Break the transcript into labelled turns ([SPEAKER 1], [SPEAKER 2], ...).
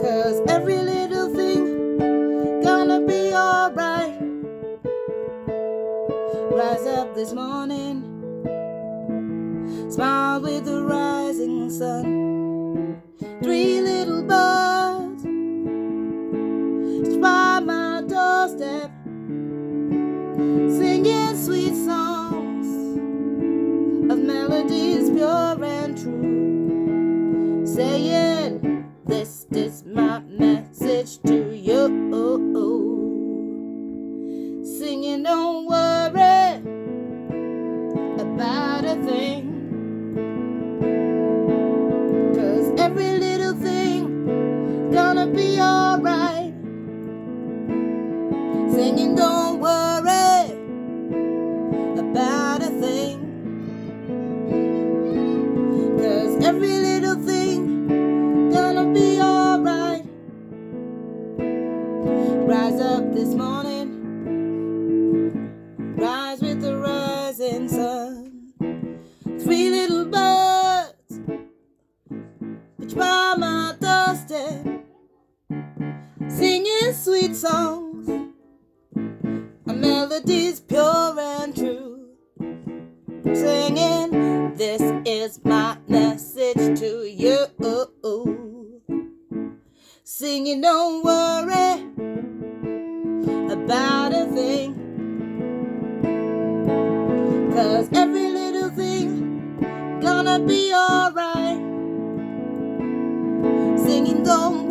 [SPEAKER 1] 'cause every little thing gonna be alright. Rise up this morning, smile with the rising sun. 3 little birds by my doorstep, singing sweet songs of melodies pure and true, saying, this is my message to you. Singing, don't worry about a thing, 'cause every little thing gonna be alright. Singing, don't worry about a thing, 'cause every little thing gonna be alright. Rise up this morning, rise with the rising sun. 3 little birds which by my doorstep, singing sweet songs, a melodies pure and true, singing, this is my message to you. Singing, don't worry about a thing, 'cause every little thing gonna be alright. Singing, don't